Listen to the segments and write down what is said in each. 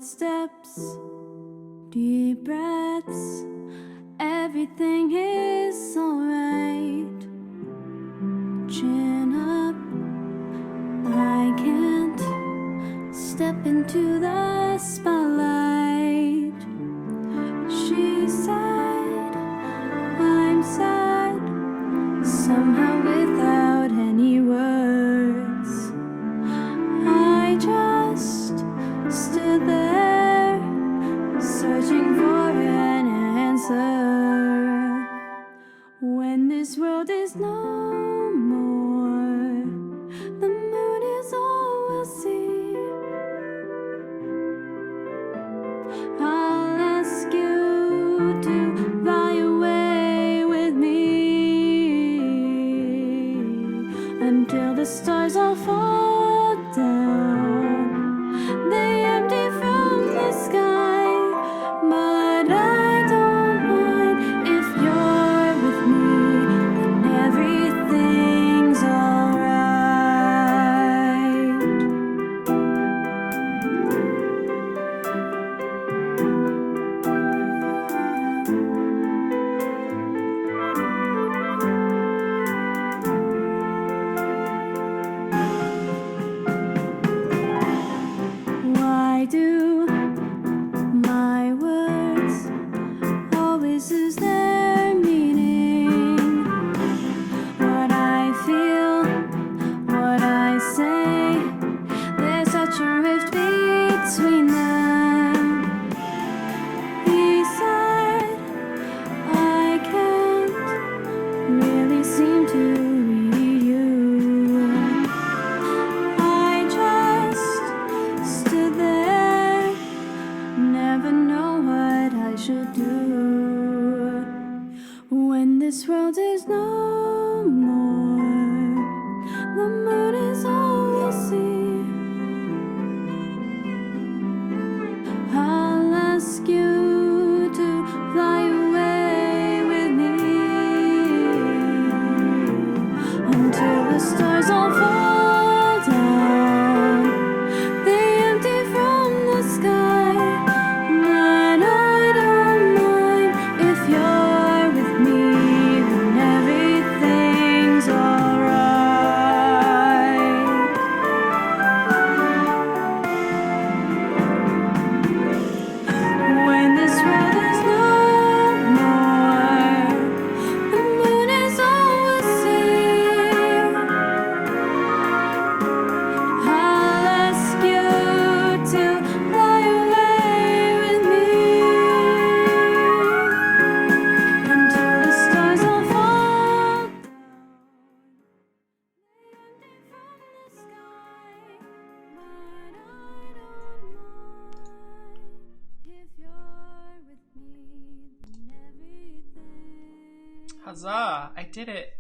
Short steps, deep breaths, everything is alright. Chin up, I can't step into the spotlight. She said, I'm sad, somehow without any words. I just stood there, searching for an answer. When this world is no more, the moon is all we'll see. I'll ask you to fly away with me until the stars all fall down. They empty from the sky, but I don't mind if you're with me and everything's alright. Why do my words always lose their meaning? What I feel, what I say, there's such a rift between them. He said, I can't really seem to read you. I just stood there, never know what I should do. When this world is no more, the moon is all we'll see. I'll ask you to fly away with me until the stars all fall down. They empty from the sky, but I don't mind if you're with me when everything's alright. When this world is no more, the moon is all we'll see. I'll ask you to fly away with me until the stars all fall down. They empty from the sky, but I don't mind if you're with me, then everything. Huzzah! I did it!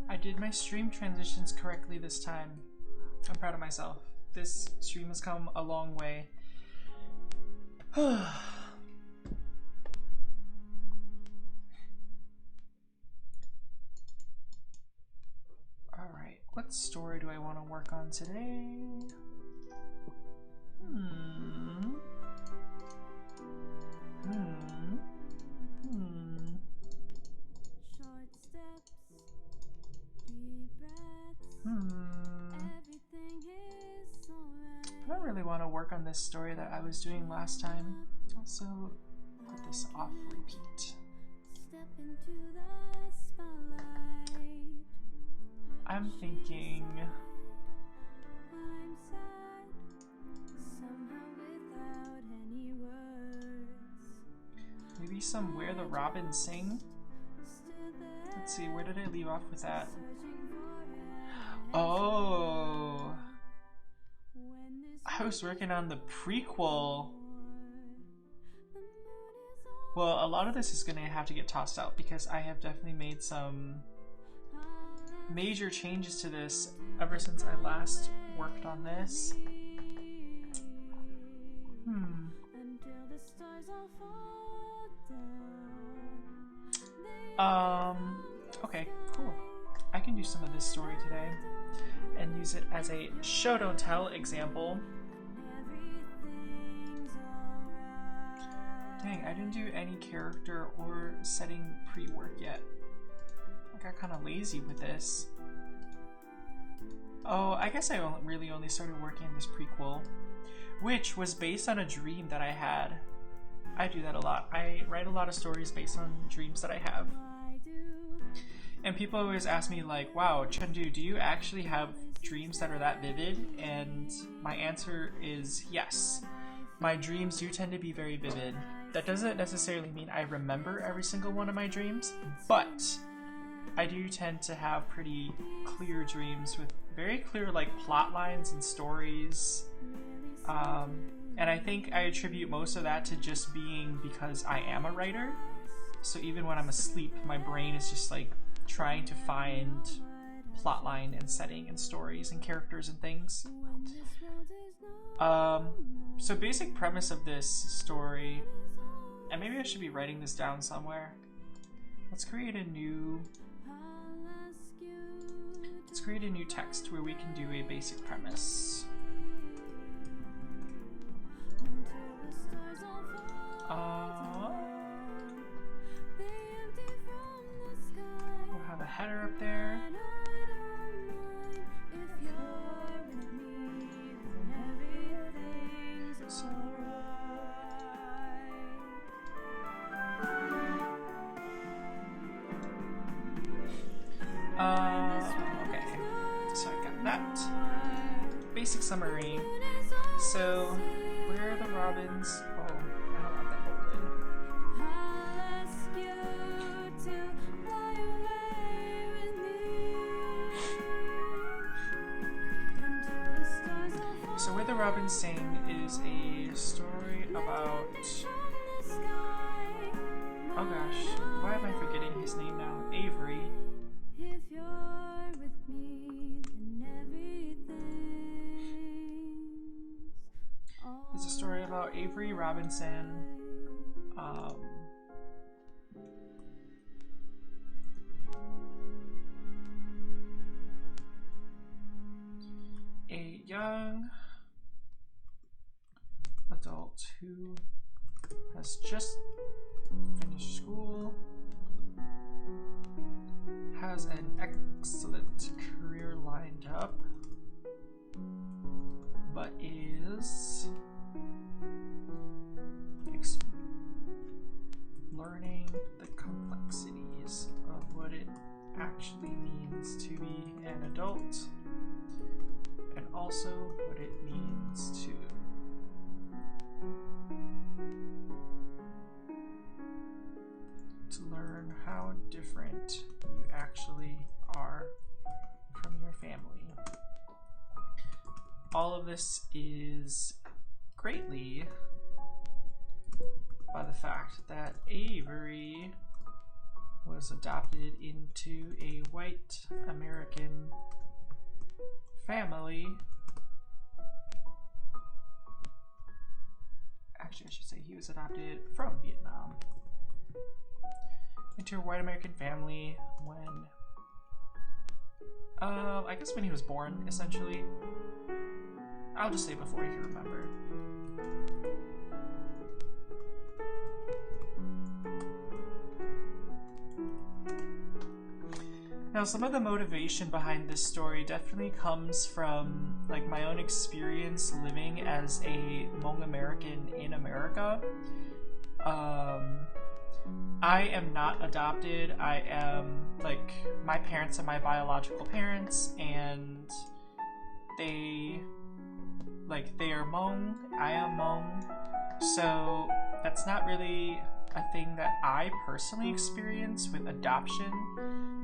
I did my stream transitions correctly this time. I'm proud of myself. This stream has come a long way. Alright, what story do I want to work on today? Short steps, deep breaths, everything is alright. I don't really want to work on this story that I was doing last time. Also, put this off repeat. Step into the spotlight. I'm thinking I'm sad, somehow without any words. maybe some Where the Robins Sing. Stood there, Let's see, where did I leave off with that? searching for an Oh, when this I was working on the prequel. the moon is all Well, a lot of this is going to have to get tossed out because I have definitely made some major changes to this ever since I last worked on this. until the stars all fall down. Okay, cool. I can do some of this story today and use it as a show don't tell example. Dang, I didn't do any character or setting pre-work yet. I got kind of lazy with this. Oh, I guess I really only started working on this prequel, which was based on a dream that I had. I do that a lot. I write a lot of stories based on dreams that I have. And people always ask me like, wow, Chengdu, do you actually have dreams that are that vivid? And my answer is yes. My dreams do tend to be very vivid. That doesn't necessarily mean I remember every single one of my dreams, but I do tend to have pretty clear dreams with very clear like plot lines and stories. And I think I attribute most of that to just being because I am a writer. So even when I'm asleep, my brain is just like trying to find plotline and setting and stories and characters and things. So basic premise of this story, and maybe I should be writing this down somewhere. Let's create a new text where we can do a basic premise. We'll have a header up there. Okay, so I got that. Basic summary. So, where are the robins? Oh, I don't want that open. So, Where the Robins Sing is a story about... Oh gosh, why am I forgetting his name now? Avery. It's a story about Avery Robinson, a young adult who has just finished school, has an excellent career lined up, but is learning the complexities of what it actually means to be an adult, and also what it means to learn how different you actually are from your family. All of this is greatly by the fact that Avery was adopted into a white American family. Actually, I should say he was adopted from Vietnam into a white American family when, I guess when he was born, essentially. I'll just say before he can remember. Now, some of the motivation behind this story definitely comes from like my own experience living as a Hmong American in America. I am not adopted. I am like, my parents are my biological parents, and they are Hmong. I am Hmong. So that's not really a thing that I personally experience with adoption.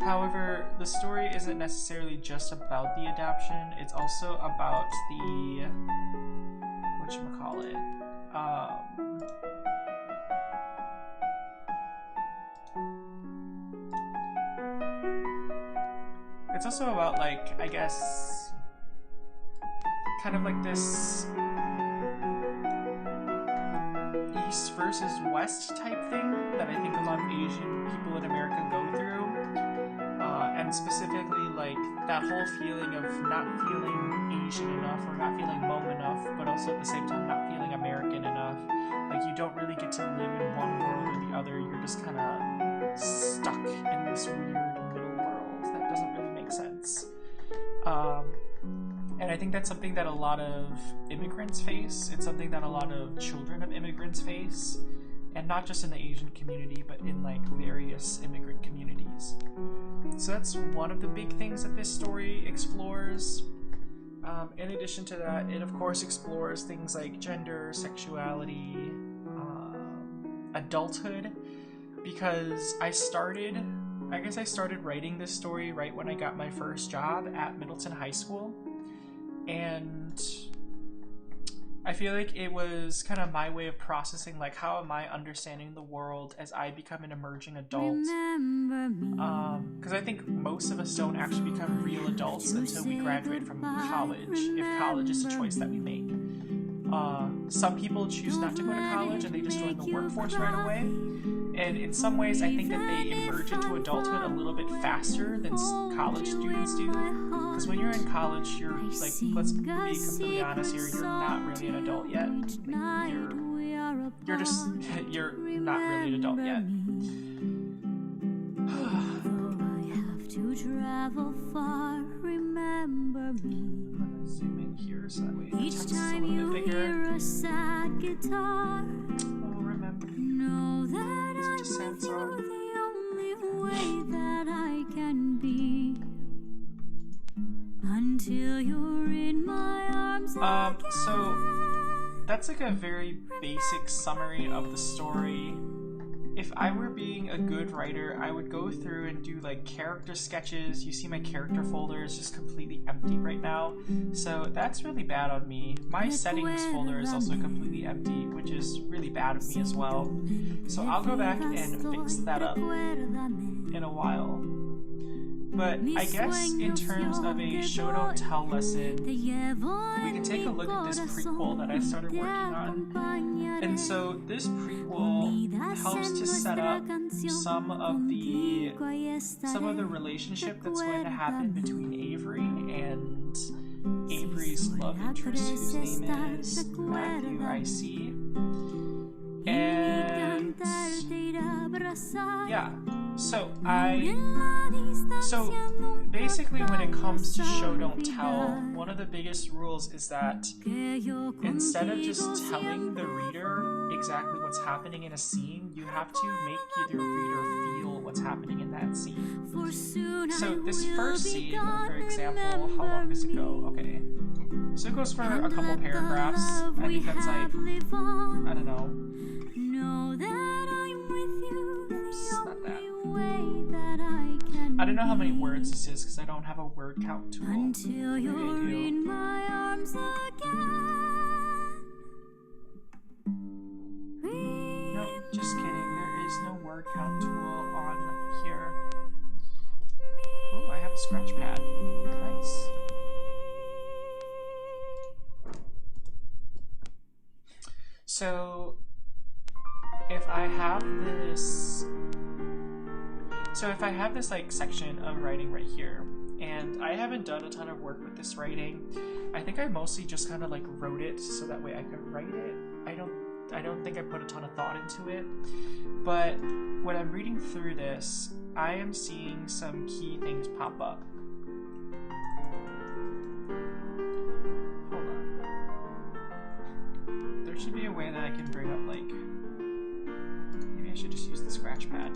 However, the story isn't necessarily just about the adoption, it's also about the whatchamacallit, it's also about, like, I guess, kind of like this East versus West type thing that I think a lot of Asian people in America go through. And specifically, like that whole feeling of not feeling Asian enough or not feeling Hmong enough, but also at the same time not feeling American enough. Like you don't really get to live in one world or the other. You're just kind of stuck in this weird middle world that doesn't really make sense. And I think that's something that a lot of immigrants face. It's something that a lot of children of immigrants face. And not just in the Asian community, but in like various immigrant communities. So that's one of the big things that this story explores. In addition to that, it of course explores things like gender, sexuality, adulthood, because I started writing this story right when I got my first job at Middleton High School, and I feel like it was kind of my way of processing, like, how am I understanding the world as I become an emerging adult? Because I think most of us don't actually become real adults until we graduate from college, if college is a choice that we make. Some people choose not to go to college and they just join the workforce right away. And in some ways, I think that they emerge into adulthood a little bit faster than college students do. Because when you're in college, you're like, let's be completely honest here, you're not really an adult yet. You're not really an adult yet. Travel far, remember me. I'm gonna zoom in here so that way the Each text is a time little you bit bigger. hear a sad guitar, Oh, remember me. know that It's I'm just a sad with you song. the only way that I can be. Until you're in my arms again. So that's like a very basic summary of the story. If I were being a good writer, I would go through and do like character sketches. You see my character folder is just completely empty right now. So that's really bad on me. My settings folder is also completely empty, which is really bad of me as well. So I'll go back and fix that up in a while. But I guess in terms of a show don't tell lesson, we can take a look at this prequel that I started working on. And so this prequel helps to set up some of the relationship that's going to happen between Avery and Avery's love interest, whose name is Matthew, I see. And yeah, so basically when it comes to show don't tell, one of the biggest rules is that instead of just telling the reader exactly what's happening in a scene, you have to make your reader feel what's happening in that scene. So this first scene, for example, how long does it go? Okay, so it goes for a couple paragraphs. I think that's like, I don't know. Oops, not that. I don't know how many words this is because I don't have a word count tool. Until Maybe I you're do. in my arms again. No, just kidding. There is no word count tool on here. Oh, I have a scratch pad. Nice. So if I have this like section of writing right here, and I haven't done a ton of work with this writing, I think I mostly just kind of like wrote it so that way I could write it. I don't think I put a ton of thought into it, but when I'm reading through this, I am seeing some key things pop up. Hold on. There should be a way that I can bring up like, maybe I should just use the scratch pad.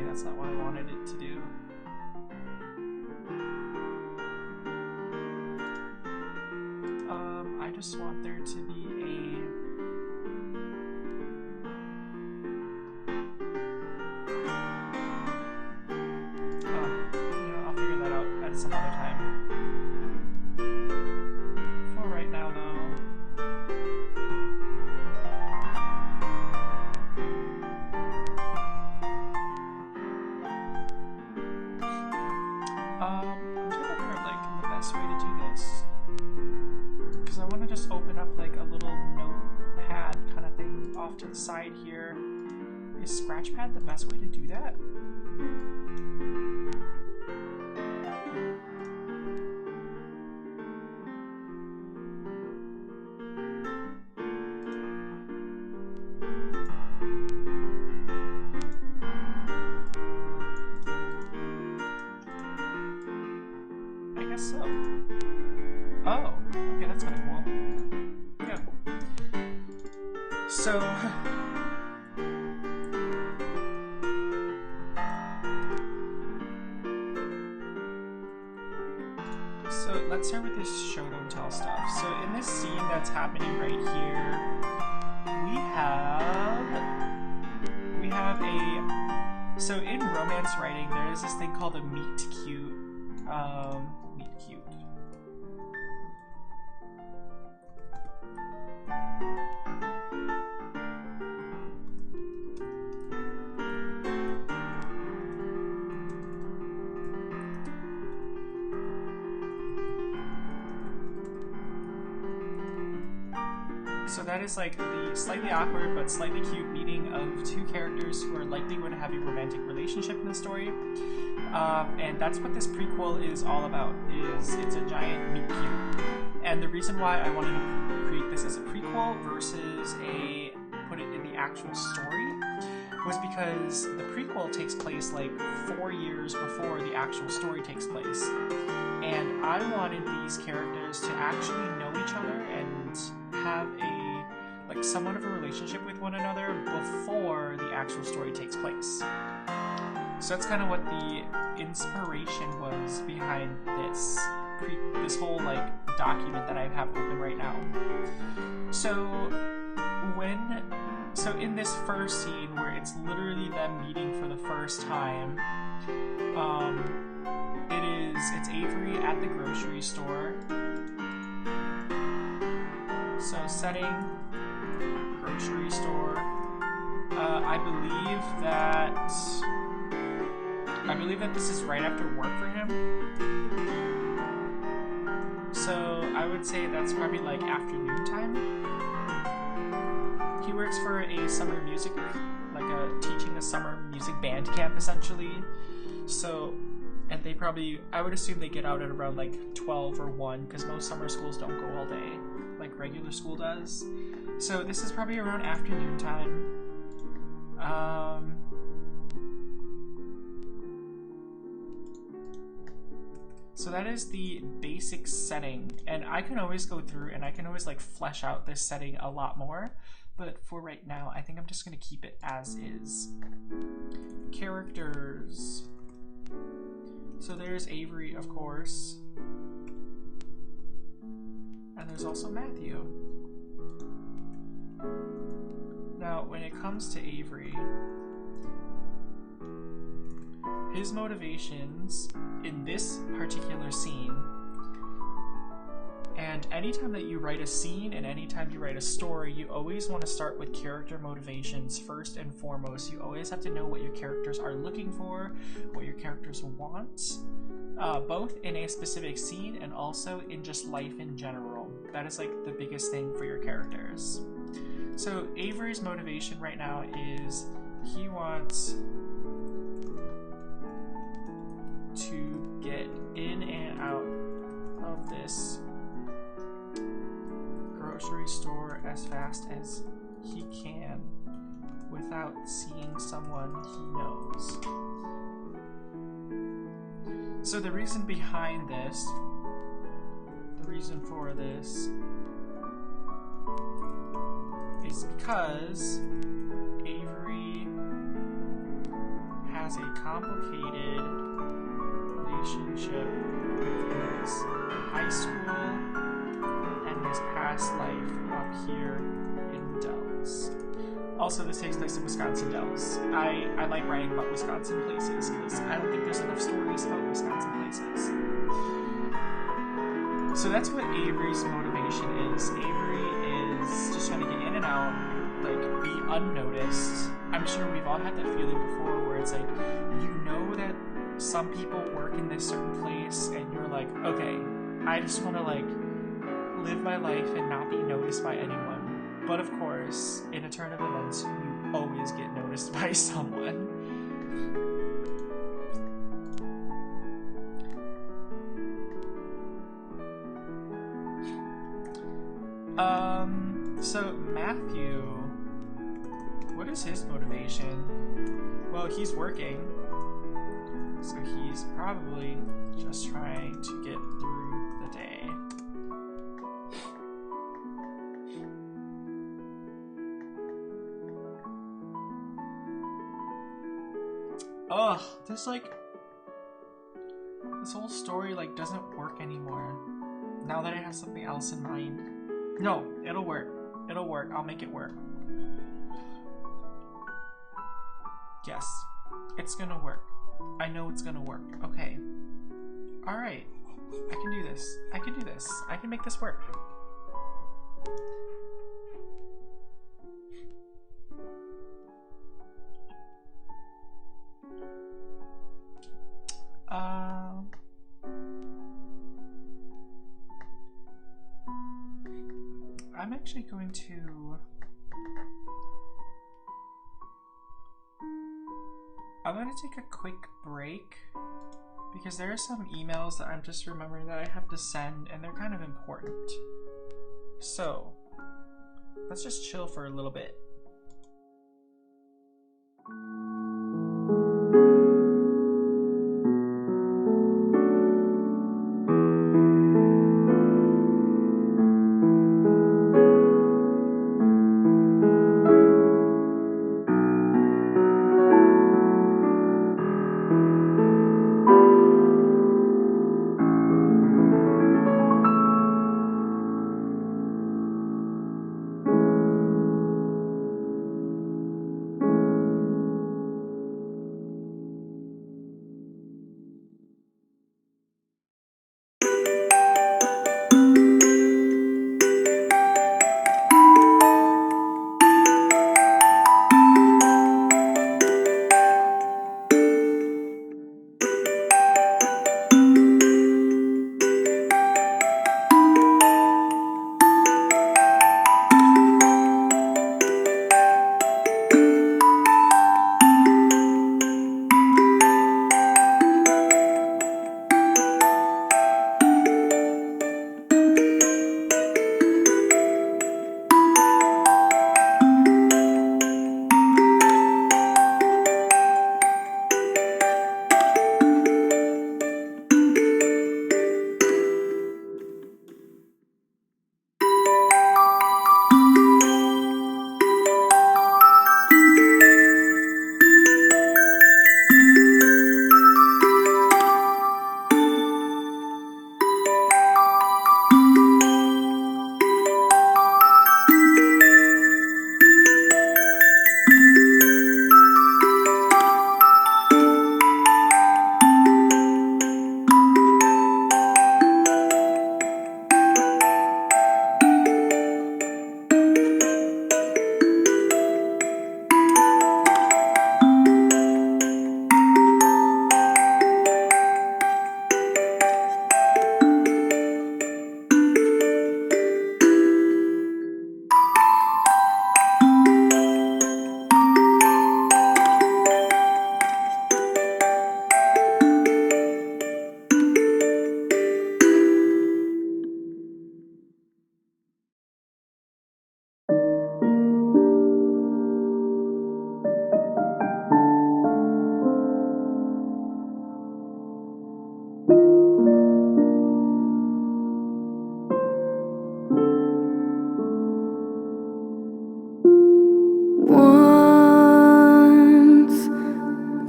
That's not what I wanted it to do. I just want there to be a... I'll figure that out at some other time. For right now, though... side here. Is Scratchpad the best way to do that? I guess so. Oh, okay, that's kind of cool. Yeah. So let's start with this show don't tell stuff. So in this scene that's happening right here, we have a, so in romance writing there is this thing called a meet cute. Meet cute. So that is like the slightly awkward but slightly cute meeting of two characters who are likely going to have a romantic relationship in the story. And that's what this prequel is all about, is it's a giant meet cute. And the reason why I wanted to create this as a prequel versus put it in the actual story was because the prequel takes place like 4 years before the actual story takes place. And I wanted these characters to actually know each other and have somewhat of a relationship with one another before the actual story takes place. So that's kind of what the inspiration was behind this whole document that I have open right now. So in this first scene where it's literally them meeting for the first time, it's Avery at the grocery store. So setting, grocery store. I believe that this is right after work for him. So I would say that's probably like afternoon time. He works for a summer music, teaching a summer music band camp essentially. So, and they probably, I would assume they get out at around like 12 or 1 because most summer schools don't go all day like regular school does. So this is probably around afternoon time. So that is the basic setting, and I can always go through and I can always flesh out this setting a lot more, but for right now I think I'm just going to keep it as is. Characters. So there's Avery, of course, and there's also Matthew. Now, when it comes to Avery, his motivations in this particular scene, and anytime that you write a scene and anytime you write a story, you always want to start with character motivations first and foremost. You always have to know what your characters are looking for, what your characters want, both in a specific scene and also in just life in general. That is the biggest thing for your characters. So Avery's motivation right now is he wants to get in and out of this grocery store as fast as he can without seeing someone he knows. So the reason behind this, the reason for this, is because Avery has a complicated relationship with his high school and his past life up here in Dells. Also, this takes place in Wisconsin Dells. I like writing about Wisconsin places because I don't think there's enough stories about Wisconsin places. So that's what Avery's motivation is. Avery is just trying to get in and out, be unnoticed. I'm sure we've all had that feeling before where it's you know that some people work in this certain place and you're okay, I just want to live my life and not be noticed by anyone. But of course, in a turn of events, you noticed by someone. So Matthew, what is his motivation? Well, he's working, so he's probably just trying to get through the day. Ugh, this whole story doesn't work anymore. Now that I have something else in mind. No, it'll work. It'll work. I'll make it work. Yes, it's gonna work. I know it's gonna work. Okay. Alright. I can do this. I can do this. I can make this work. I'm actually going to... I'm going to take a quick break because there are some emails that I'm just remembering that I have to send and they're kind of important. So, let's just chill for a little bit.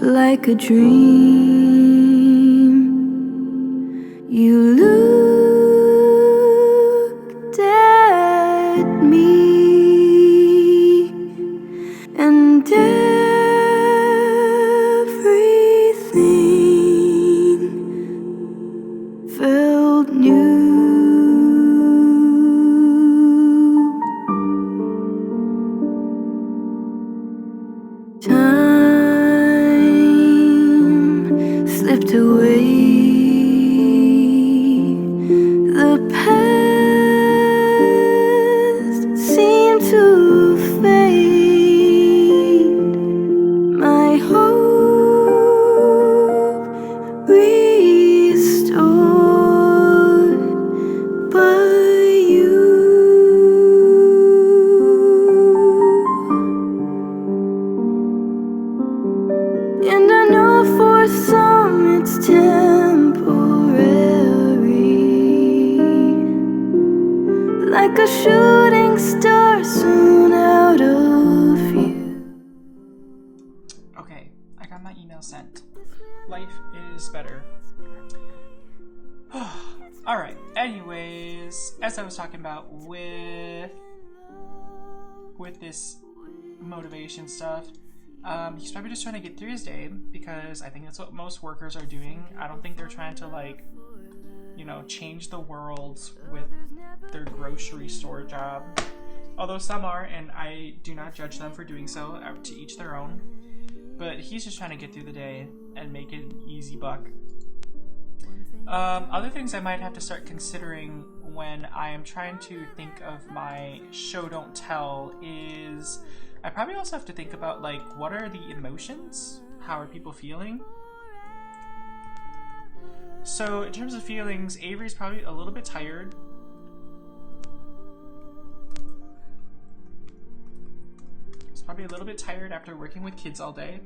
Like a dream, you looked at me, and everything felt new. Slipped away, the past seemed to fade, For some it's temporary, like a shooting star soon out of view. Okay, I got my email sent. Life is better. Alright, anyways, as I was talking about with this motivation stuff, he's probably just trying to get through his day, because I think that's what most workers are doing. I don't think they're trying to, like, you know, change the world with their grocery store job. Although some are, and I do not judge them for doing so, to each their own. But he's just trying to get through the day and make an easy buck. Other things I might have to start considering when I am trying to think of my show don't tell is I probably also have to think about, like, what are the emotions? How are people feeling? So in terms of feelings, Avery's probably a little bit tired. He's probably a little bit tired after working with kids all day.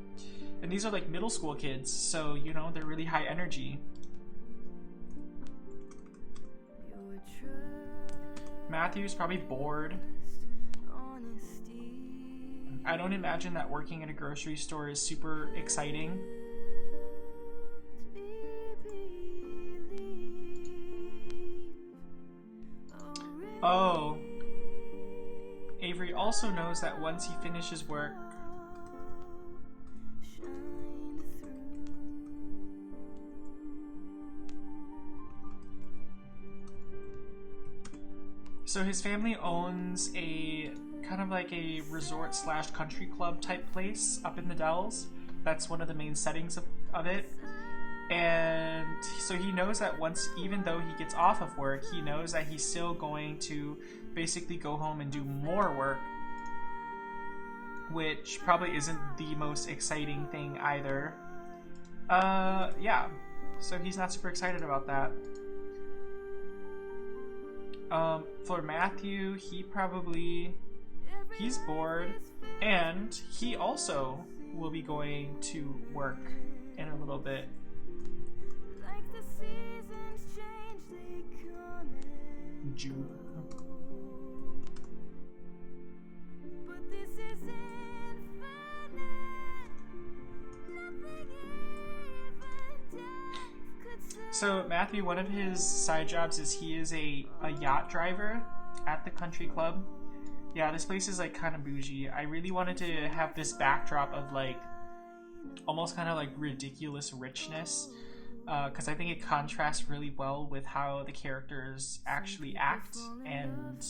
And these are like middle school kids, so, you know, they're really high energy. Matthew's probably bored. I don't imagine that working at a grocery store is super exciting. Oh. Avery also knows that once he finishes work, so his family owns a kind of like a resort slash country club type place up in the Dells. That's one of the main settings of it. And so he knows that once, even though he gets off of work, he knows that he's still going to basically go home and do more work, which probably isn't the most exciting thing either. Yeah. So he's not super excited about that. For Matthew, he's bored, and he also will be going to work in a little bit. June. So Matthew, one of his side jobs is he is a yacht driver at the country club. Yeah, this place is like kind of bougie. I really wanted to have this backdrop of like almost kind of like ridiculous richness, because I think it contrasts really well with how the characters actually act and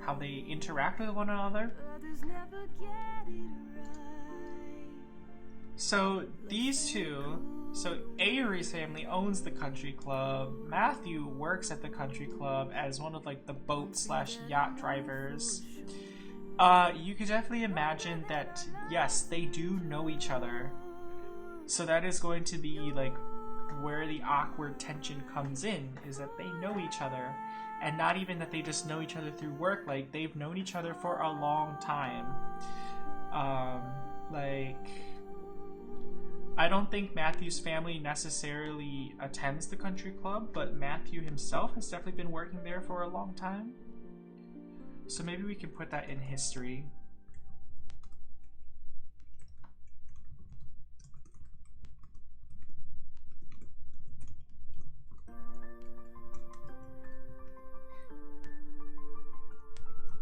how they interact with one another. So these two, so Avery's family owns the country club. Matthew works at the country club as one of like the boat slash yacht drivers. You could definitely imagine that, yes, they do know each other. So that is going to be like where the awkward tension comes in, is that they know each other. And not even that they just know each other through work, like they've known each other for a long time. I don't think Matthew's family necessarily attends the country club, but Matthew himself has definitely been working there for a long time. So maybe we can put that in history.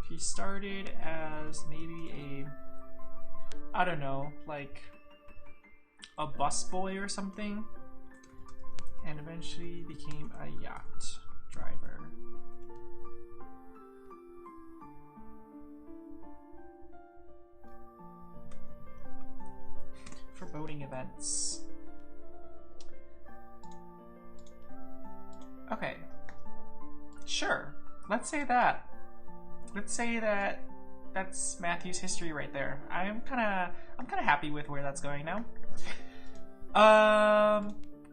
He started as maybe I don't know, like a busboy or something, and eventually became a yacht driver. For boating events. Okay. Sure. Let's say that. Let's say that that's Matthew's history right there. I'm kind of happy with where that's going now.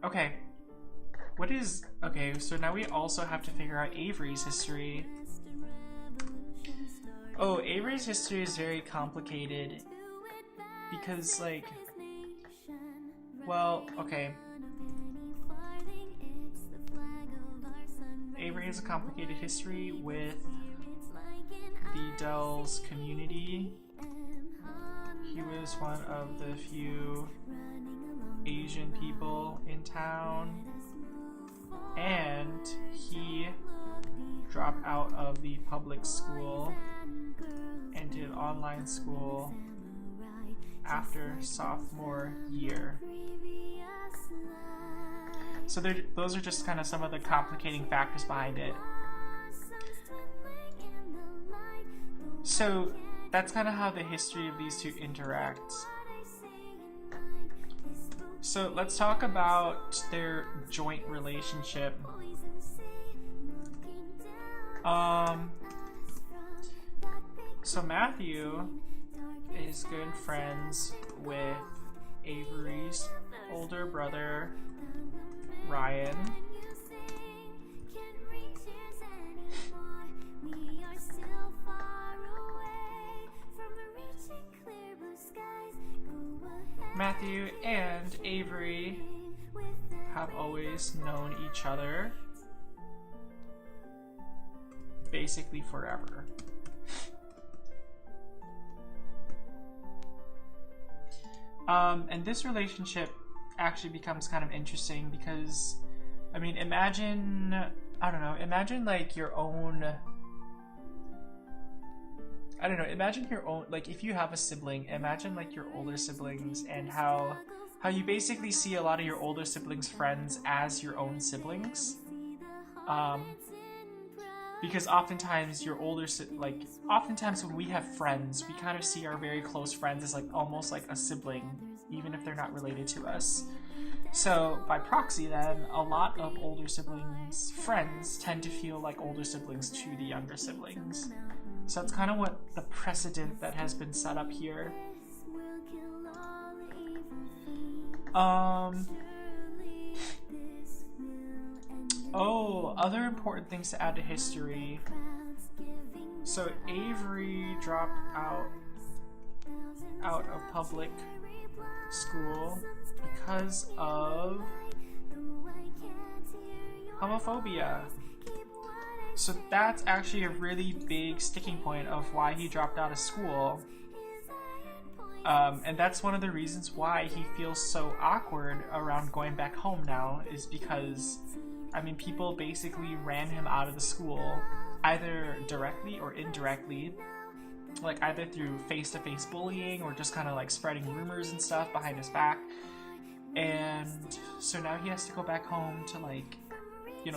Okay. Okay, so now we also have to figure out Avery's history. Oh, Avery's history is very complicated because, like, Well, okay. Avery has a complicated history with the Dells community. He was one of the few Asian people in town, and he dropped out of the public school and did online school after sophomore year. So those are just kind of some of the complicating factors behind it. So that's kind of how the history of these two interact. So let's talk about their joint relationship. So Matthew is good friends with Avery's older brother, Ryan. Matthew and Avery have always known each other basically forever. And this relationship actually becomes kind of interesting because, I mean, imagine like your own, like if you have a sibling, imagine like your older siblings and how you basically see a lot of your older siblings' friends as your own siblings. Because oftentimes oftentimes when we have friends, we kind of see our very close friends as like almost like a sibling, even if they're not related to us. So by proxy then, a lot of older siblings' friends tend to feel like older siblings to the younger siblings. So that's kind of what the precedent that has been set up here. Oh, other important things to add to history. So Avery dropped out of public school because of homophobia. So that's actually a really big sticking point of why he dropped out of school. And that's one of the reasons why he feels so awkward around going back home now, is because, I mean, people basically ran him out of the school, either directly or indirectly, like either through face-to-face bullying or just kind of like spreading rumors and stuff behind his back. And so now he has to go back home to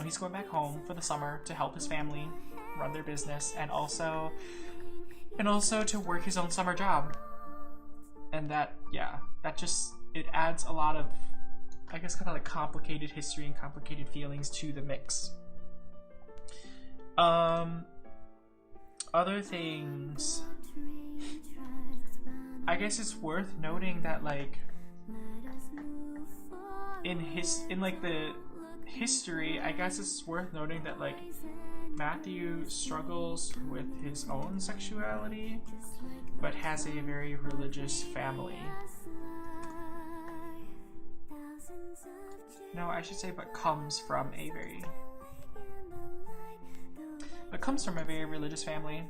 he's going back home for the summer to help his family run their business and also to work his own summer job. And that just, it adds a lot of, I guess, kind of like complicated history and complicated feelings to the mix. Other things, I guess it's worth noting that like in the history, I guess it's worth noting that like Matthew struggles with his own sexuality, but has a very religious family. No, I should say, but comes from a very religious family.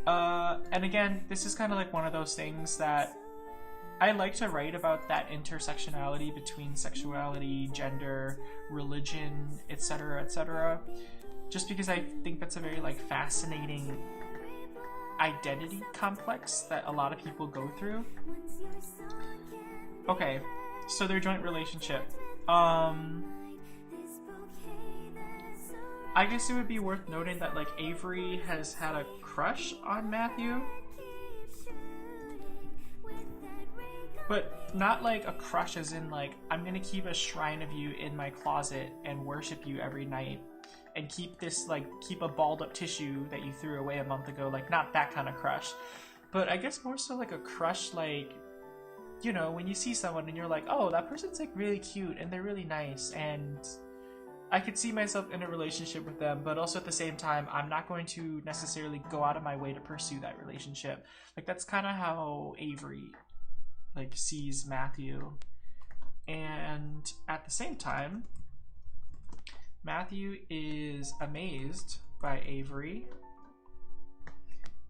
And again, this is kind of like one of those things that I like to write about, that intersectionality between sexuality, gender, religion, etc., just because I think that's a very like fascinating identity complex that a lot of people go through. Okay, so their joint relationship. I guess it would be worth noting that like Avery has had a crush on Matthew, but not like a crush as in like, I'm gonna keep a shrine of you in my closet and worship you every night and keep a balled up tissue that you threw away a month ago, like not that kind of crush, but I guess more so like a crush, like, you know, when you see someone and you're like, oh, that person's like really cute and they're really nice and I could see myself in a relationship with them, but also at the same time, I'm not going to necessarily go out of my way to pursue that relationship. Like that's kind of how Avery like sees Matthew, and at the same time Matthew is amazed by Avery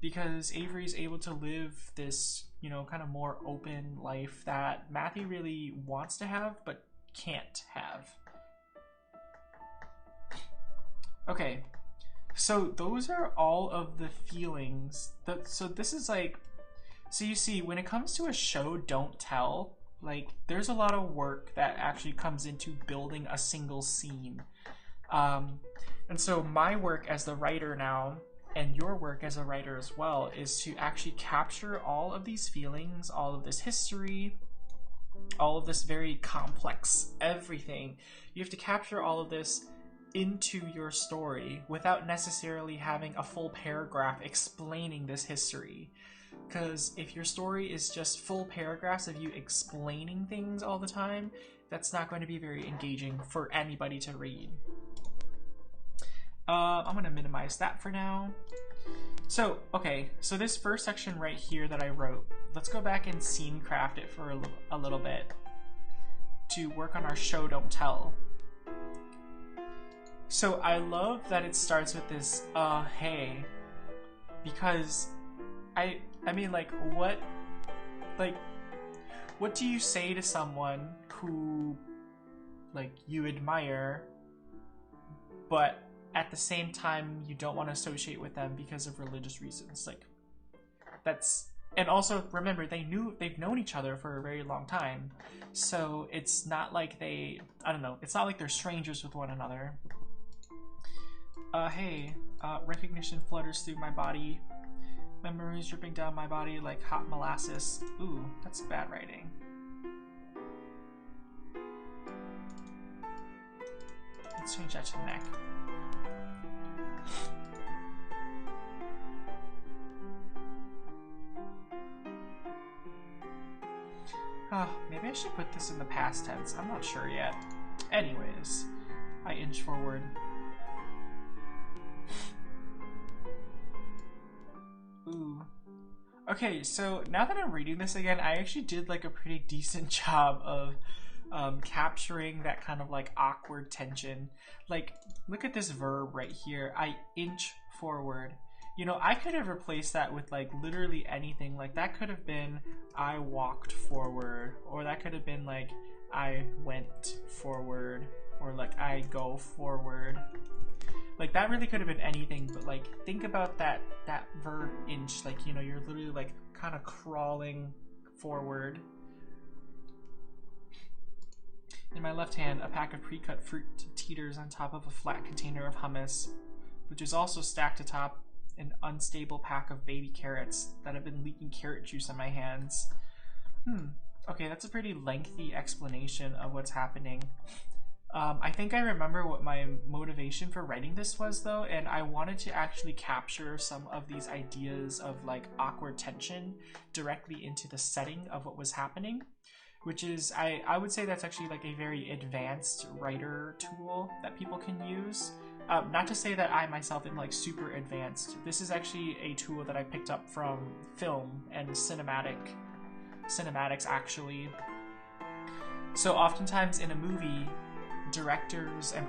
because Avery is able to live this, you know, kind of more open life that Matthew really wants to have but can't have. Okay, so those are all of the feelings that, so this is like, so you see, when it comes to a show don't tell, like there's a lot of work that actually comes into building a single scene. And so my work as the writer now, and your work as a writer as well, is to actually capture all of these feelings, all of this history, all of this very complex everything. You have to capture all of this into your story without necessarily having a full paragraph explaining this history. Because if your story is just full paragraphs of you explaining things all the time, that's not going to be very engaging for anybody to read. I'm going to minimize that for now. So, okay, so this first section right here that I wrote, let's go back and scene craft it for a little bit to work on our show don't tell. So I love that it starts with this, hey, because I mean, like, what do you say to someone who, like, you admire, but at the same time you don't want to associate with them because of religious reasons? Like, that's, and also remember, they've known each other for a very long time, so it's not like they, I don't know, it's not like they're strangers with one another. Hey, recognition flutters through my body, memories dripping down my body like hot molasses. Ooh, that's bad writing. Let's change that to neck. Oh, maybe I should put this in the past tense. I'm not sure yet. Anyways, I inch forward. Ooh. Okay, so now that I'm reading this again, I actually did like a pretty decent job of capturing that kind of like awkward tension. Like, look at this verb right here. I inch forward. You know, I could have replaced that with like literally anything. Like that could have been I walked forward, or that could have been like I went forward, or like I go forward. Like that really could have been anything, but like think about that verb inch, like, you know, you're literally like kind of crawling forward. In my left hand, a pack of pre-cut fruit teeters on top of a flat container of hummus, which is also stacked atop an unstable pack of baby carrots that have been leaking carrot juice on my hands. Okay, that's a pretty lengthy explanation of what's happening. I think I remember what my motivation for writing this was though, and I wanted to actually capture some of these ideas of like awkward tension directly into the setting of what was happening, which is, I would say that's actually like a very advanced writer tool that people can use. Not to say that I myself am like super advanced. This is actually a tool that I picked up from film and cinematics actually. So oftentimes in a movie, directors and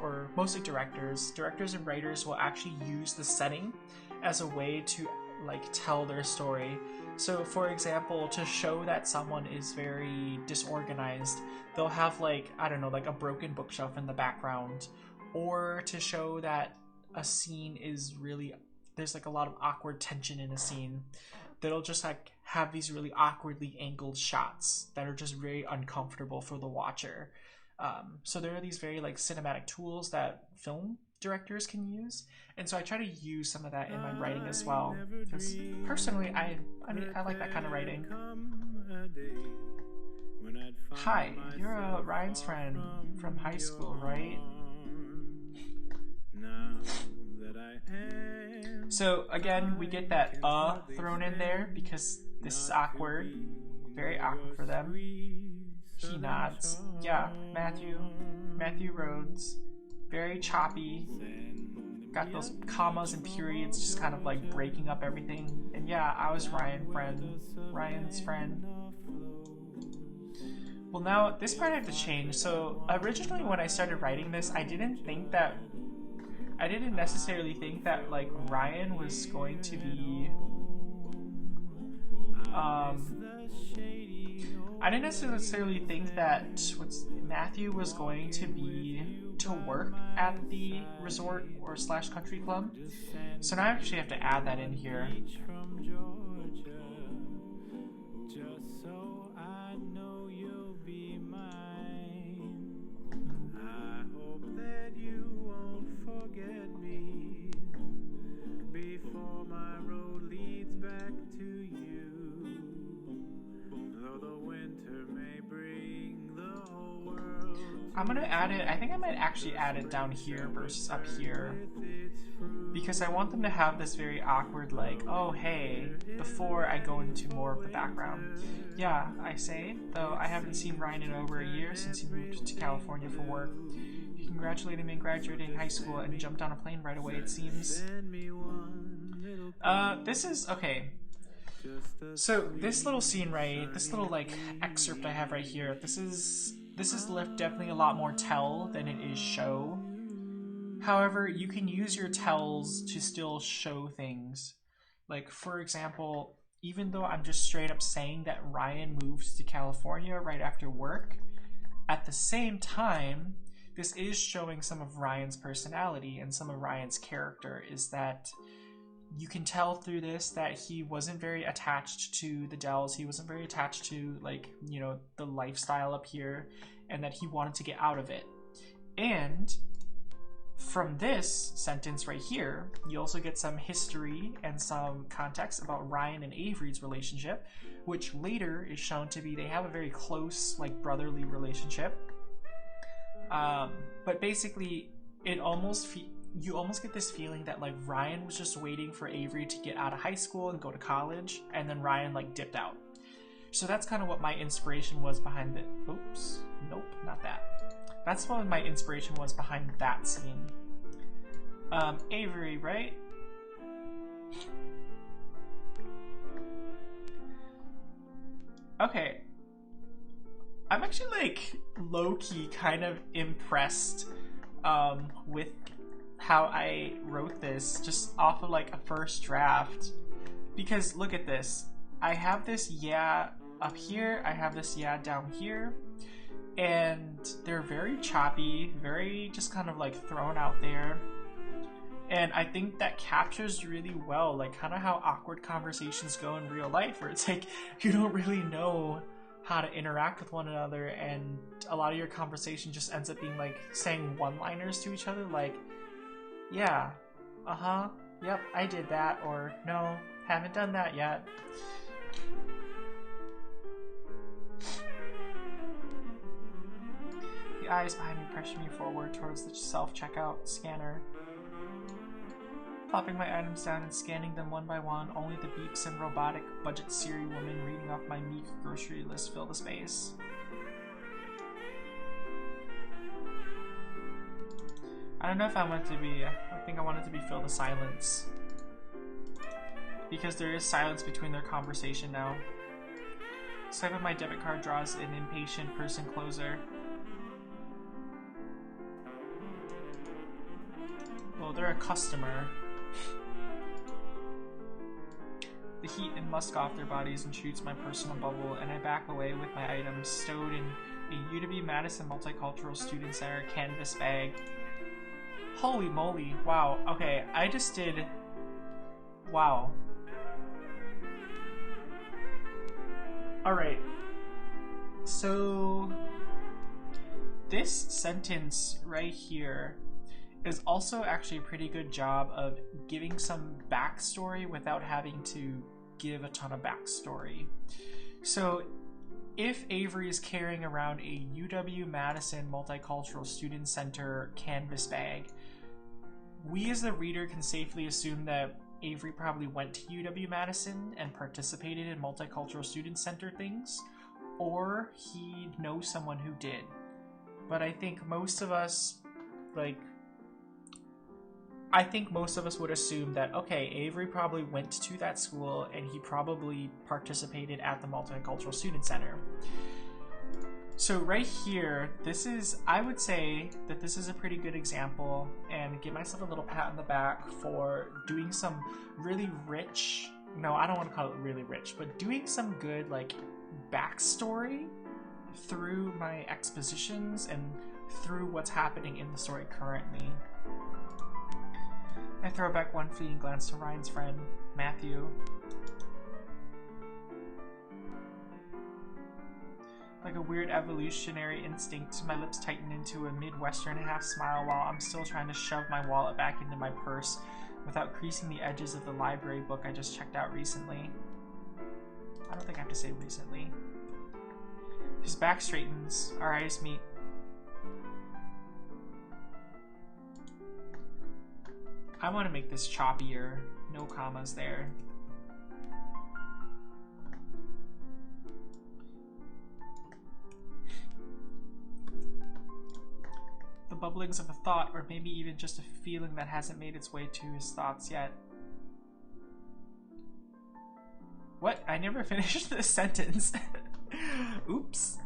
or mostly directors and writers will actually use the setting as a way to like tell their story. So for example, to show that someone is very disorganized, they'll have like, I don't know, like a broken bookshelf in the background, or to show that a scene is really, there's like a lot of awkward tension in a scene, that'll just like have these really awkwardly angled shots that are just very uncomfortable for the watcher. So there are these very like cinematic tools that film directors can use, and so I try to use some of that in my writing as well, because personally I mean I like that kind of writing. Hi, you're Ryan's friend from high school, right? So again, we get that thrown in there because this is awkward, very awkward for them. He nods. Yeah, Matthew Rhodes. Very choppy. got those commas and periods just kind of like breaking up everything. And yeah, I was Ryan's friend. Well, now this part I have to change. So originally when I started writing this, I didn't necessarily think that like Ryan was going to be I didn't necessarily think that Matthew was going to work at the resort or slash country club. So now I actually have to add that in here. I'm gonna add it, I think I might actually add it down here versus up here. Because I want them to have this very awkward like, oh hey, before I go into more of the background. Yeah, I say, though I haven't seen Ryan in over a year since he moved to California for work. He congratulated me on graduating high school and jumped on a plane right away, it seems. This is, okay. So this little scene this little like excerpt I have right here, this is definitely a lot more tell than it is show. However, you can use your tells to still show things. Like, for example, even though I'm just straight up saying that Ryan moved to California right after work, at the same time, this is showing some of Ryan's personality and some of Ryan's character, is that you can tell through this that he wasn't very attached to the Dells. He wasn't very attached to, like, you know, the lifestyle up here, and that he wanted to get out of it. And from this sentence right here, you also get some history and some context about Ryan and Avery's relationship, which later is shown to be, they have a very close, like, brotherly relationship. But basically, it almost you almost get this feeling that like Ryan was just waiting for Avery to get out of high school and go to college, and then Ryan like dipped out. So that's kind of what my inspiration was behind it. Oops, nope, not that. That's what my inspiration was behind that scene. Avery, right? Okay. I'm actually like low-key kind of impressed with how I wrote this just off of like a first draft, because look at this. I have this yeah up here, I have this yeah down here, and they're very choppy, very just kind of like thrown out there, and I think that captures really well like kind of how awkward conversations go in real life, where it's like you don't really know how to interact with one another, and a lot of your conversation just ends up being like saying one-liners to each other, like yeah, uh-huh, yep, I did that, or no, haven't done that yet. The eyes behind me pressure me forward towards the self-checkout scanner. Plopping my items down and scanning them one by one, only the beeps and robotic budget Siri woman reading off my meek grocery list fill the space. I don't know if I want it to be, I think I want it to be fill the silence. Because there is silence between their conversation now. Swipe of my debit card draws an impatient person closer. Well, they're a customer. The heat and musk off their bodies intrudes my personal bubble, and I back away with my items stowed in a UW-Madison Multicultural Student Center canvas bag. Holy moly, wow, okay, I just did, wow. Alright, so this sentence right here is also actually a pretty good job of giving some backstory without having to give a ton of backstory. So if Avery is carrying around a UW-Madison Multicultural Student Center canvas bag, we as the reader can safely assume that Avery probably went to UW-Madison and participated in Multicultural Student Center things, or he knows someone who did. But I think most of us, like, I think most of us would assume that, okay, Avery probably went to that school and he probably participated at the Multicultural Student Center. So right here, I would say that this is a pretty good example, and give myself a little pat on the back for doing some really rich, no, I don't want to call it really rich, but doing some good, like, backstory through my expositions and through what's happening in the story currently. I throw back one fleeting glance to Ryan's friend, Matthew. Like a weird evolutionary instinct, my lips tighten into a Midwestern half smile while I'm still trying to shove my wallet back into my purse without creasing the edges of the library book I just checked out recently. I don't think I have to say recently. His back straightens, our eyes meet. I want to make this choppier, no commas there. The bubblings of a thought, or maybe even just a feeling that hasn't made its way to his thoughts yet. What? I never finished this sentence. Oops.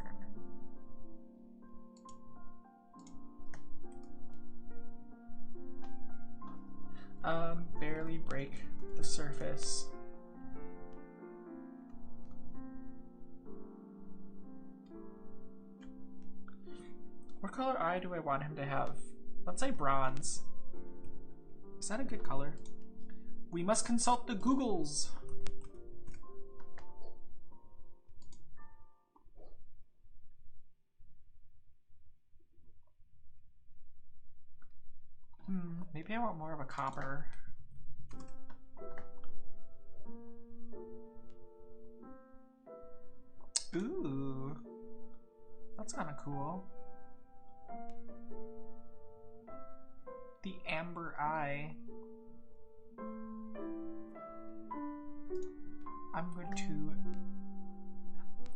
Barely break the surface. What color eye do I want him to have? Let's say bronze. Is that a good color? We must consult the Googles. Maybe I want more of a copper. Ooh, that's kind of cool. The amber eye. I'm going to...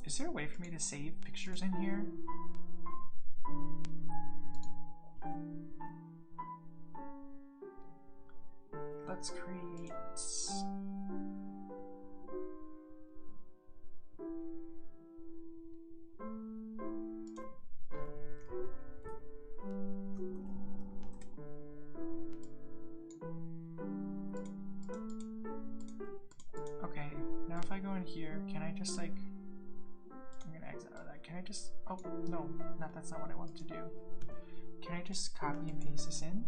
Is there a way for me to save pictures in here? Let's create... Okay, now if I go in here, can I just like... I'm gonna exit out of that. Can I just... Oh, no, that's not what I wanted to do. Can I just copy and paste this in?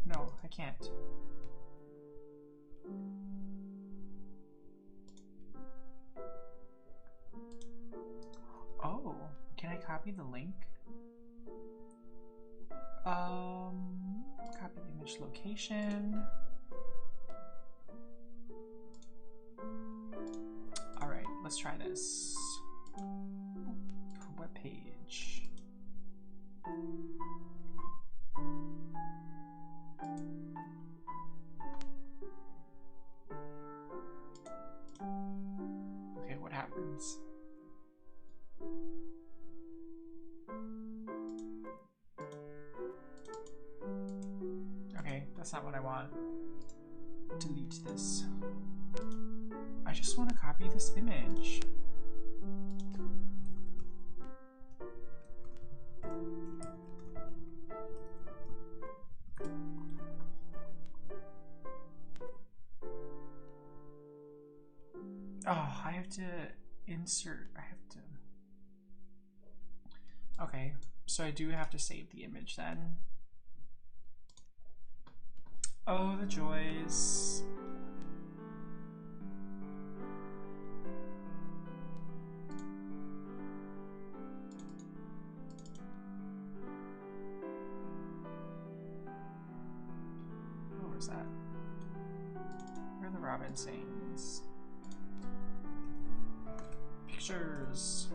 No, I can't. Oh, can I copy the link? Copy the image location. All right, let's try this. Web page. Okay, what happens? Okay, that's not what I want. Delete this. I just want to copy this image. Oh, I have to insert, okay, so I do have to save the image then. Oh, the joys. Where was that? Where are the Robinsons? Pictures.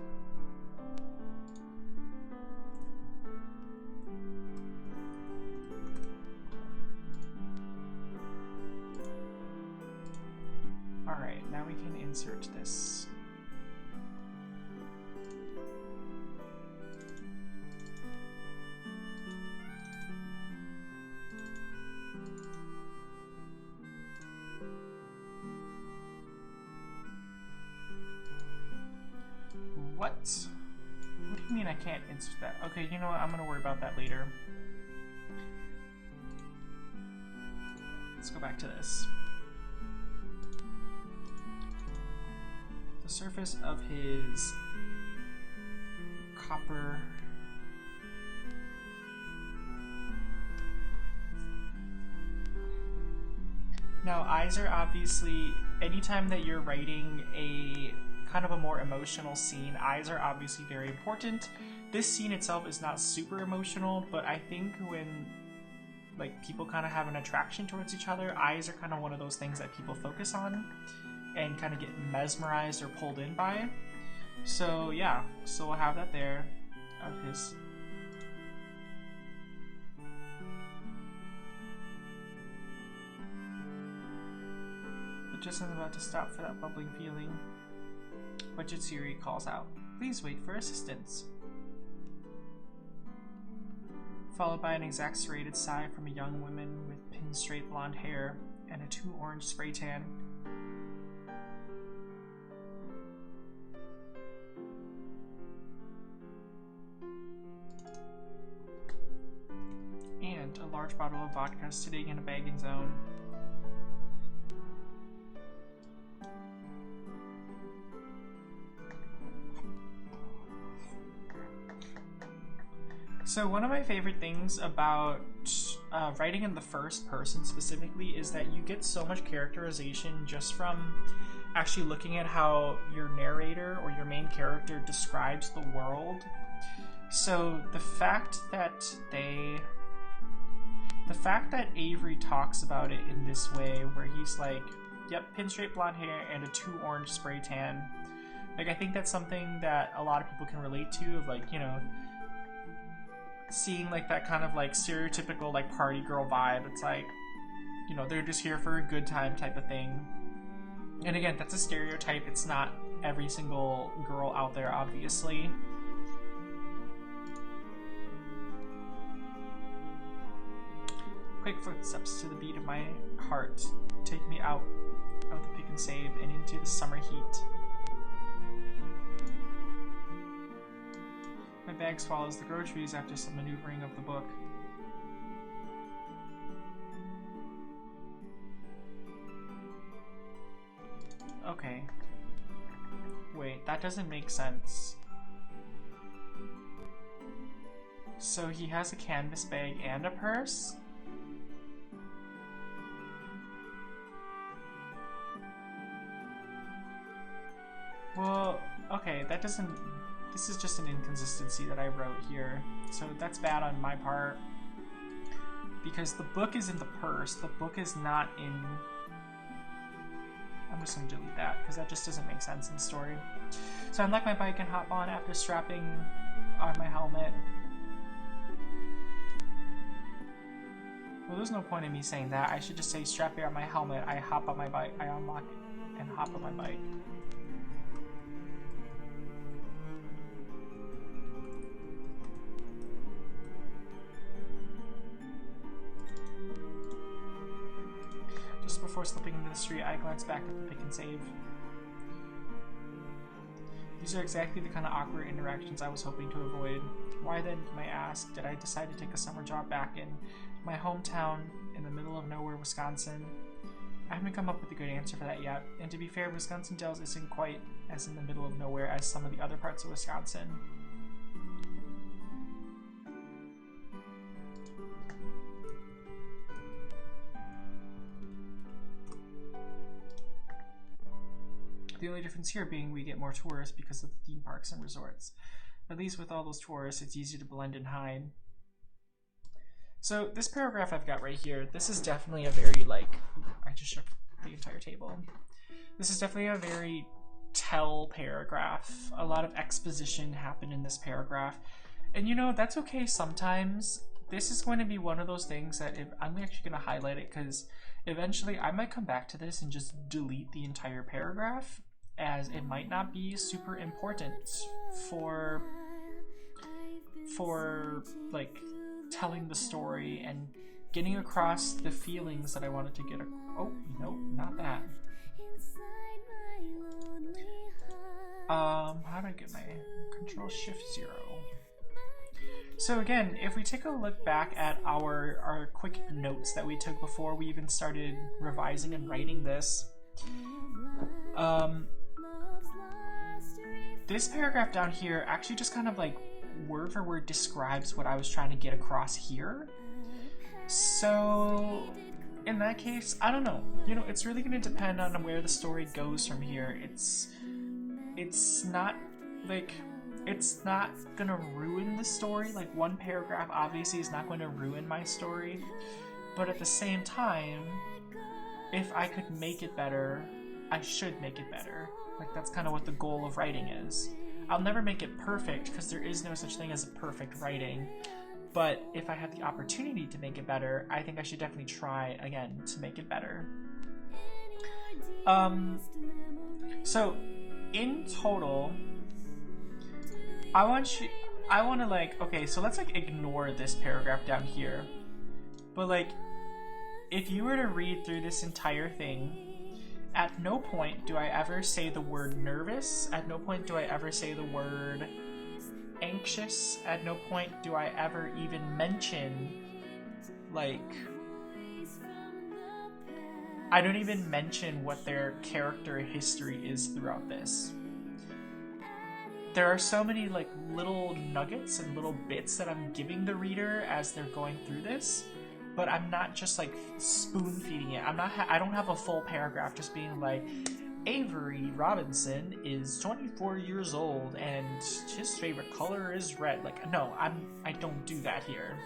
Alright, now we can insert this. What? What do you mean I can't insert that? Okay, you know what? I'm gonna worry about that later. Let's go back to this. The surface of his copper. Now, eyes are obviously, anytime that you're writing a kind of a more emotional scene, eyes are obviously very important. This scene itself is not super emotional, but I think when like people kind of have an attraction towards each other, eyes are kind of one of those things that people focus on and kind of get mesmerized or pulled in by. So yeah, so we'll have that there of his. But just as I'm about to stop for that bubbling feeling, Wajitsiri calls out, "Please wait for assistance." Followed by an exasperated sigh from a young woman with pin-straight blonde hair and a too orange spray tan. And a large bottle of vodka sitting in a bag in zone. So one of my favorite things about writing in the first person specifically is that you get so much characterization just from actually looking at how your narrator or your main character describes the world. So the fact that Avery talks about it in this way, where he's like, yep, pin straight blonde hair and a too orange spray tan, like I think that's something that a lot of people can relate to, of like, you know, seeing like that kind of like stereotypical like party girl vibe. It's like, you know, they're just here for a good time type of thing. And again, that's a stereotype. It's not every single girl out there, obviously. Quick footsteps to the beat of my heart take me out of the pick and save and into the summer heat. My bag swallows the groceries after some maneuvering of the book. Okay. Wait, that doesn't make sense. So he has a canvas bag and a purse? Well, okay, that doesn't... This is just an inconsistency that I wrote here, so that's bad on my part. Because the book is in the purse, the book is not in... I'm just gonna delete that, because that just doesn't make sense in the story. So I unlock my bike and hop on after strapping on my helmet. Well, there's no point in me saying that. I should just say strap on my helmet, I hop on my bike, I unlock it, and hop on my bike. Just before slipping into the street, I glance back at the pick and save. These are exactly the kind of awkward interactions I was hoping to avoid. Why then, you may ask, did I decide to take a summer job back in my hometown in the middle of nowhere, Wisconsin? I haven't come up with a good answer for that yet, and to be fair, Wisconsin Dells isn't quite as in the middle of nowhere as some of the other parts of Wisconsin. The only difference here being we get more tourists because of the theme parks and resorts. At least with all those tourists, it's easy to blend and hide. So this paragraph I've got right here, this is definitely a very, like, I just shook the entire table. This is definitely a very tell paragraph. A lot of exposition happened in this paragraph. And you know, that's okay sometimes. This is going to be one of those things that I'm actually going to highlight it because eventually I might come back to this and just delete the entire paragraph, as it might not be super important for like telling the story and getting across the feelings that I wanted to get. Oh, no, not that. How do I get my Control Shift 0? So again, if we take a look back at our quick notes that we took before we even started revising and writing this, this paragraph down here actually just kind of like word for word describes what I was trying to get across here. So in that case, I don't know. You know, it's really going to depend on where the story goes from here. It's not like, it's not gonna ruin the story. Like, one paragraph obviously is not going to ruin my story, but at the same time, if I could make it better, I should make it better. Like, that's kind of what the goal of writing is. I'll never make it perfect because there is no such thing as a perfect writing, but if I have the opportunity to make it better, I think I should definitely try again to make it better. So in total, I want to like, okay, so let's like ignore this paragraph down here. But like, if you were to read through this entire thing, at no point do I ever say the word nervous. At no point do I ever say the word anxious. At no point do I ever even mention, like, I don't even mention what their character history is throughout this. There are so many like little nuggets and little bits that I'm giving the reader as they're going through this, but I'm not just like spoon feeding it. I don't have a full paragraph just being like, Avery Robinson is 24 years old and his favorite color is red. Like, no, I don't do that here.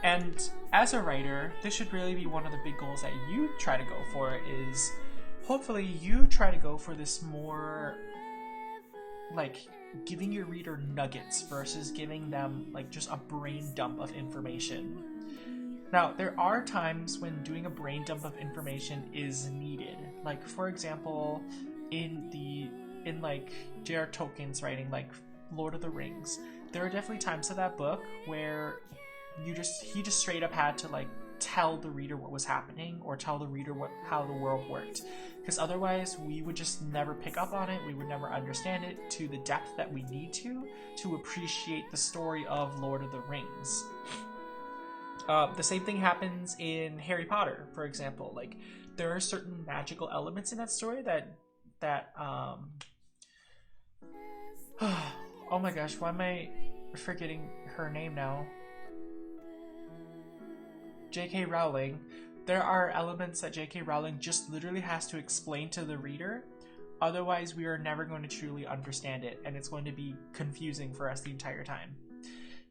And as a writer, this should really be one of the big goals that you try to go for, is hopefully you try to go for this more like giving your reader nuggets versus giving them like just a brain dump of information. Now, there are times when doing a brain dump of information is needed. Like, for example, in like J.R. Tolkien's writing, like Lord of the Rings, there are definitely times of that book where he just straight up had to like tell the reader what was happening, or tell the reader how the world worked, because otherwise we would just never pick up on it. We would never understand it to the depth that we need to appreciate the story of Lord of the Rings. The same thing happens in Harry Potter, for example. Like, there are certain magical elements in that story that oh my gosh, why am I forgetting her name now? J.K. Rowling. There are elements that J.K. Rowling just literally has to explain to the reader. Otherwise, we are never going to truly understand it, and it's going to be confusing for us the entire time.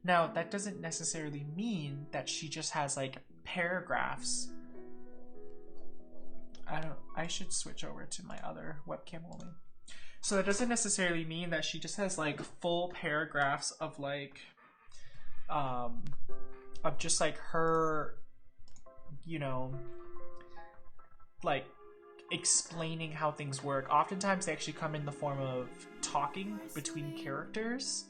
Now, that doesn't necessarily mean that she just has like paragraphs. I should switch over to my other webcam only. So that doesn't necessarily mean that she just has like full paragraphs of like of just like her, you know, like explaining how things work. Oftentimes they actually come in the form of talking between characters.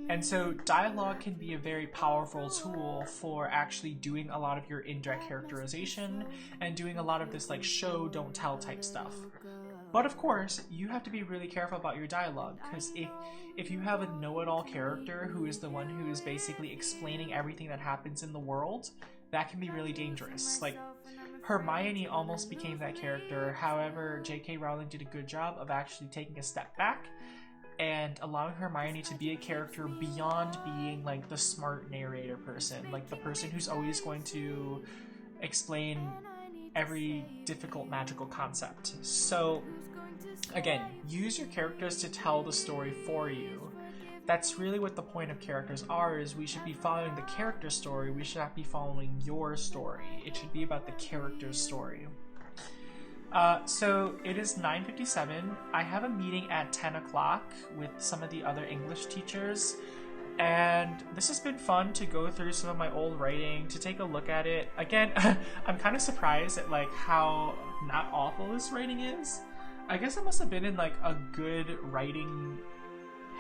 And so dialogue can be a very powerful tool for actually doing a lot of your indirect characterization and doing a lot of this like show don't tell type stuff. But of course, you have to be really careful about your dialogue, because if you have a know-it-all character who is the one who is basically explaining everything that happens in the world, that can be really dangerous. Like, Hermione almost became that character. However, J.K. Rowling did a good job of actually taking a step back and allowing Hermione to be a character beyond being like the smart narrator person, like the person who's always going to explain every difficult magical concept. So again, use your characters to tell the story for you. That's really what the point of characters are, is we should be following the character story. We should not be following your story. It should be about the character's story. So it is 9:57. I have a meeting at 10 o'clock with some of the other English teachers, and this has been fun to go through some of my old writing, to take a look at it. Again, I'm kind of surprised at like how not awful this writing is. I guess I must have been in like a good writing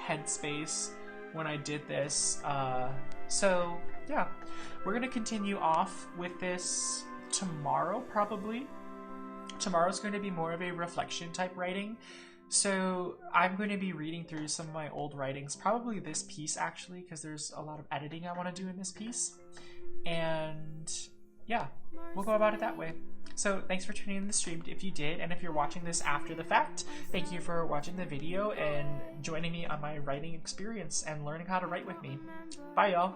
headspace when I did this. So yeah, we're gonna continue off with this tomorrow, probably. tomorrow's going to be more of a reflection type writing. So I'm going to be reading through some of my old writings, probably this piece actually, because there's a lot of editing I want to do in this piece. And yeah, we'll go about it that way. So thanks for tuning in the stream if you did, and if you're watching this after the fact, thank you for watching the video and joining me on my writing experience and learning how to write with me. Bye y'all.